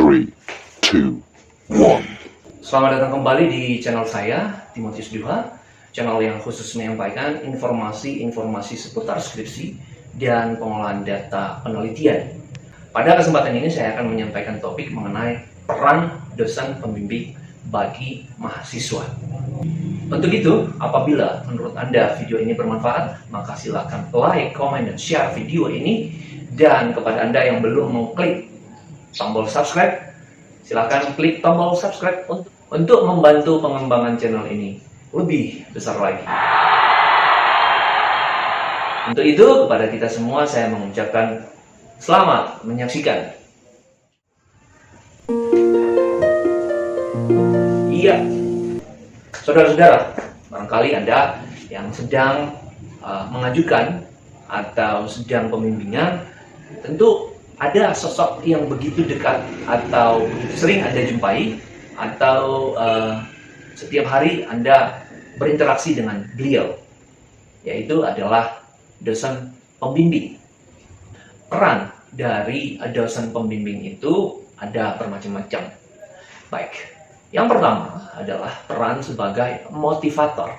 3, 2, 1. Selamat datang kembali di channel saya, Timotius Duha, channel yang khusus menyampaikan informasi-informasi seputar skripsi dan pengolahan data penelitian. Pada kesempatan ini saya akan menyampaikan topik mengenai peran dosen pembimbing bagi mahasiswa. Untuk itu, apabila menurut Anda video ini bermanfaat, maka silakan like, comment, dan share video ini. Dan kepada Anda yang belum mengklik tombol subscribe, silakan klik tombol subscribe untuk membantu pengembangan channel ini lebih besar lagi. Untuk itu, kepada kita semua saya mengucapkan selamat menyaksikan. Iya, saudara-saudara, barangkali Anda yang sedang mengajukan atau sedang pembimbingan, tentu ada sosok yang begitu dekat atau begitu sering Anda jumpai, atau setiap hari Anda berinteraksi dengan beliau, yaitu adalah dosen pembimbing. Peran dari dosen pembimbing itu ada bermacam-macam. Baik, yang pertama adalah peran sebagai motivator.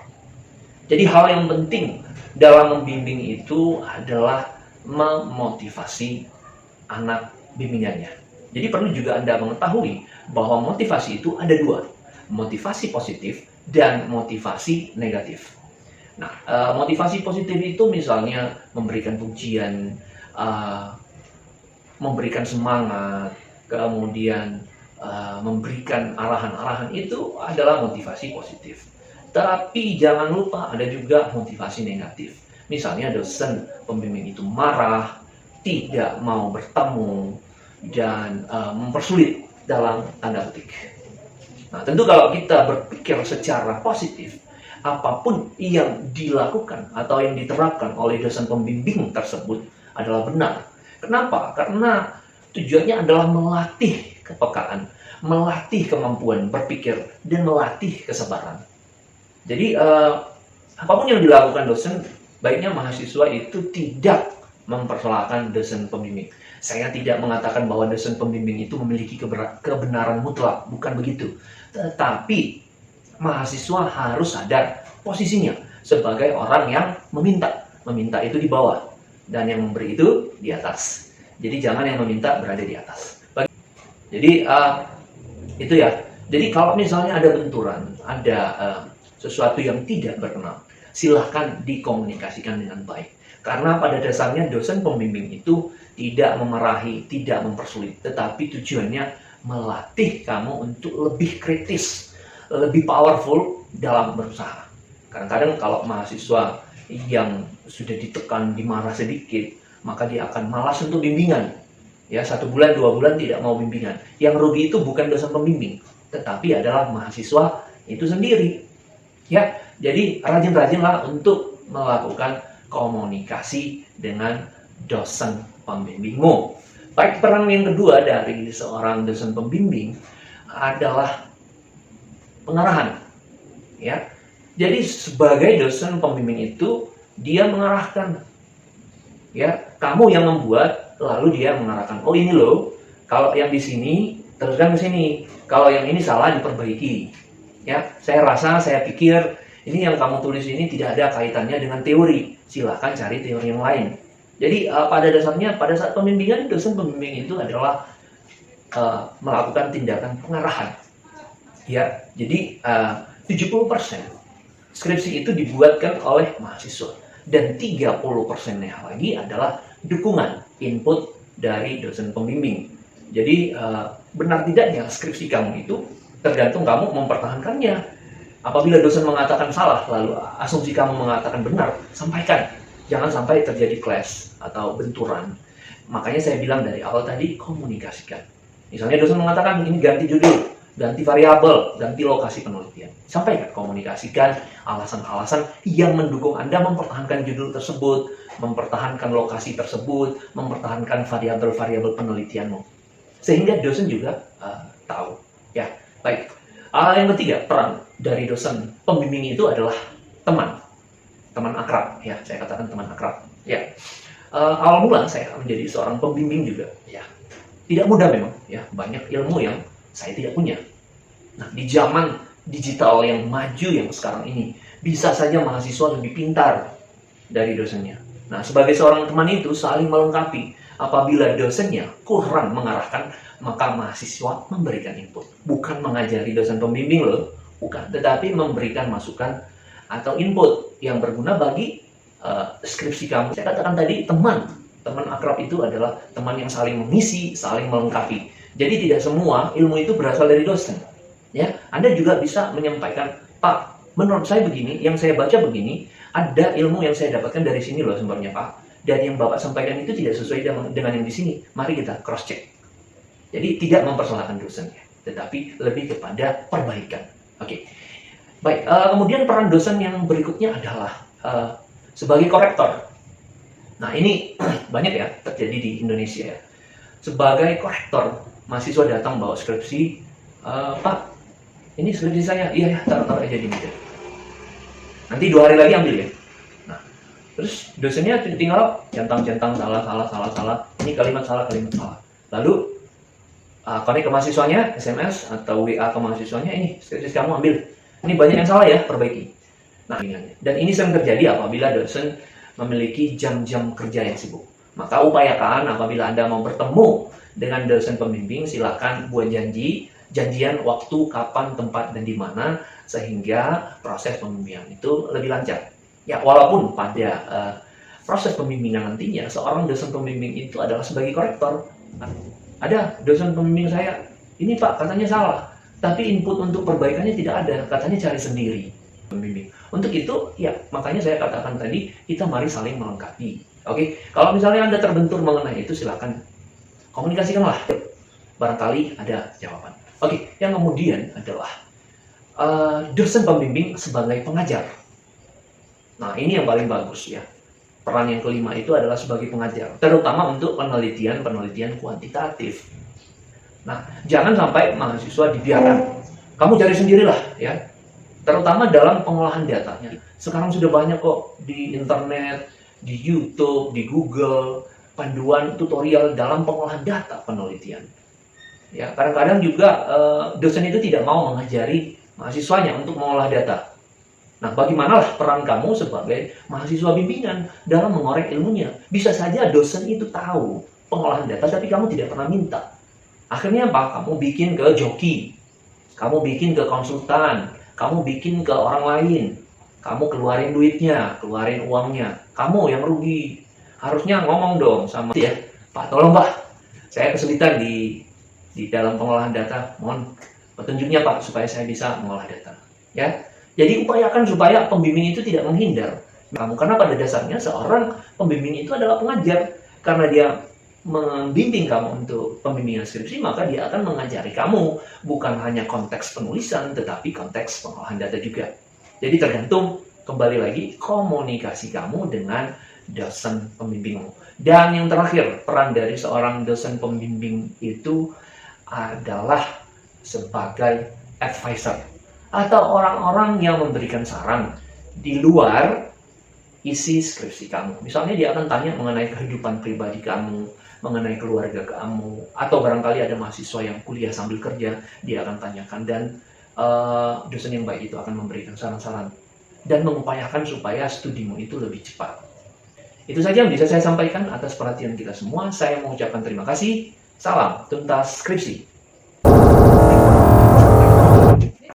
Jadi hal yang penting dalam membimbing itu adalah memotivasi anak bimbingannya. Jadi perlu juga Anda mengetahui bahwa motivasi itu ada dua, motivasi positif dan motivasi negatif. Nah, motivasi positif itu misalnya memberikan pujian, memberikan semangat, kemudian memberikan arahan-arahan, itu adalah motivasi positif. Tapi jangan lupa ada juga motivasi negatif. Misalnya dosen pembimbing itu marah, tidak mau bertemu, dan mempersulit dalam tanda petik. Nah, tentu kalau kita berpikir secara positif, apapun yang dilakukan atau yang diterapkan oleh dosen pembimbing tersebut adalah benar. Kenapa? Karena tujuannya adalah melatih kepekaan, melatih kemampuan berpikir, dan melatih kesabaran. Jadi, apapun yang dilakukan dosen, baiknya mahasiswa itu tidak mempersalahkan dosen pembimbing. Saya tidak mengatakan bahwa dosen pembimbing itu memiliki kebenaran mutlak, bukan begitu. Tetapi mahasiswa harus sadar posisinya sebagai orang yang meminta. Meminta itu di bawah, dan yang memberi itu di atas. Jadi jangan yang meminta berada di atas. Jadi itu ya. Jadi kalau misalnya ada benturan, ada sesuatu yang tidak berkenan, silahkan dikomunikasikan dengan baik. Karena pada dasarnya dosen pembimbing itu tidak memarahi, tidak mempersulit, tetapi tujuannya melatih kamu untuk lebih kritis, lebih powerful dalam berusaha. Kadang-kadang kalau mahasiswa yang sudah ditekan, dimarah sedikit, maka dia akan malas untuk bimbingan. Ya, 1 bulan, 2 bulan tidak mau bimbingan. Yang rugi itu bukan dosen pembimbing, tetapi adalah mahasiswa itu sendiri. Ya, jadi rajin-rajinlah untuk melakukan komunikasi dengan dosen pembimbingmu. Baik, peran yang kedua dari seorang dosen pembimbing adalah pengarahan. Ya, jadi sebagai dosen pembimbing itu dia mengarahkan. Ya, kamu yang membuat, lalu dia mengarahkan. Oh, ini loh, kalau yang di sini teruskan ke sini. Kalau yang ini salah diperbaiki. Ya, saya pikir ini yang kamu tulis ini tidak ada kaitannya dengan teori. Silahkan cari teori yang lain. Jadi pada dasarnya pada saat pembimbingan, dosen pembimbing itu adalah melakukan tindakan pengarahan. Ya, jadi 70% skripsi itu dibuatkan oleh mahasiswa, dan 30%-nya lagi adalah dukungan, input dari dosen pembimbing. Jadi benar tidaknya skripsi kamu itu tergantung kamu mempertahankannya. Apabila dosen mengatakan salah, lalu asumsi kamu mengatakan benar, sampaikan. Jangan sampai terjadi clash atau benturan. Makanya saya bilang dari awal tadi, komunikasikan. Misalnya dosen mengatakan ini ganti judul, ganti variabel, ganti lokasi penelitian. Sampaikan, komunikasikan alasan-alasan yang mendukung Anda mempertahankan judul tersebut, mempertahankan lokasi tersebut, mempertahankan variabel-variabel penelitianmu. Sehingga dosen juga tahu. Ya, baik. Yang ketiga, peran dari dosen pembimbing itu adalah teman akrab. Ya, saya katakan teman akrab. Ya, awal mula saya menjadi seorang pembimbing juga. Ya, Tidak mudah memang, ya, banyak ilmu yang saya tidak punya. Nah, di zaman digital yang maju yang sekarang ini, bisa saja mahasiswa lebih pintar dari dosennya. Nah, sebagai seorang teman itu saling melengkapi. Apabila dosennya kurang mengarahkan, maka mahasiswa memberikan input. Bukan mengajari dosen pembimbing loh, bukan. Tetapi memberikan masukan atau input yang berguna bagi skripsi kamu. Saya katakan tadi, teman akrab itu adalah teman yang saling mengisi, saling melengkapi. Jadi tidak semua ilmu itu berasal dari dosen. Ya, Anda juga bisa menyampaikan, Pak, menurut saya begini, yang saya baca begini, ada ilmu yang saya dapatkan dari sini loh sumbernya, Pak. Dan yang Bapak sampaikan itu tidak sesuai dengan yang di sini. Mari kita cross check. Jadi tidak mempersalahkan dosennya, tetapi lebih kepada perbaikan. Oke. Baik, kemudian peran dosen yang berikutnya adalah sebagai korektor. Nah, ini banyak ya terjadi di Indonesia ya. Sebagai korektor, mahasiswa datang bawa skripsi, Pak, ini skripsi saya, iya ya, taruh aja di meja. Nanti 2 hari lagi ambil ya. Nah, terus dosennya tinggal centang-centang, salah, ini kalimat salah. Lalu connect ke mahasiswanya, SMS atau WA ke mahasiswanya, ini skripsi kamu ambil. Ini banyak yang salah ya, perbaiki. Nah, dan ini sering terjadi apabila dosen memiliki jam-jam kerja yang sibuk. Maka upayakan apabila Anda mau bertemu dengan dosen pembimbing, silakan buat janjian waktu, kapan, tempat, dan di mana, sehingga proses pembimbingan itu lebih lancar. Ya, walaupun pada proses pembimbingan nantinya, seorang dosen pembimbing itu adalah sebagai korektor. Ada dosen pembimbing saya, ini Pak, katanya salah, tapi input untuk perbaikannya tidak ada, katanya cari sendiri. Pembimbing. Untuk itu, ya makanya saya katakan tadi, kita mari saling melengkapi. Oke, kalau misalnya Anda terbentur mengenai itu, silakan komunikasikanlah. Barangkali ada jawaban. Oke, yang kemudian adalah dosen pembimbing sebagai pengajar. Nah, ini yang paling bagus ya. Peran yang kelima itu adalah sebagai pengajar, terutama untuk penelitian kuantitatif. Nah, jangan sampai mahasiswa dibiarkan. Kamu cari sendirilah ya. Terutama dalam pengolahan datanya. Sekarang sudah banyak kok di internet, di YouTube, di Google, panduan tutorial dalam pengolahan data penelitian. Ya, kadang-kadang juga dosen itu tidak mau mengajari mahasiswanya untuk mengolah data. Nah, bagaimanalah peran kamu sebagai mahasiswa bimbingan dalam mengorek ilmunya? Bisa saja dosen itu tahu pengolahan data, tapi kamu tidak pernah minta. Akhirnya apa? Kamu bikin ke joki, kamu bikin ke konsultan, kamu bikin ke orang lain, kamu keluarin duitnya, keluarin uangnya, kamu yang rugi. Harusnya ngomong dong sama ya, Pak, tolong Pak, saya kesulitan di dalam pengolahan data, mohon petunjuknya Pak, supaya saya bisa mengolah data. Ya, jadi upayakan supaya pembimbing itu tidak menghindar kamu, karena pada dasarnya seorang pembimbing itu adalah pengajar. Karena dia membimbing kamu untuk pembimbingan skripsi, maka dia akan mengajari kamu bukan hanya konteks penulisan, tetapi konteks pengolahan data juga. Jadi tergantung, kembali lagi, komunikasi kamu dengan dosen pembimbingmu. Dan yang terakhir, peran dari seorang dosen pembimbing itu adalah sebagai advisor atau orang-orang yang memberikan saran di luar isi skripsi kamu. Misalnya dia akan tanya mengenai kehidupan pribadi kamu, mengenai keluarga kamu, atau barangkali ada mahasiswa yang kuliah sambil kerja, dia akan tanyakan, dan dosen yang baik itu akan memberikan saran-saran dan mengupayakan supaya studimu itu lebih cepat. Itu saja yang bisa saya sampaikan atas perhatian kita semua. Saya mengucapkan terima kasih. Salam tuntas skripsi.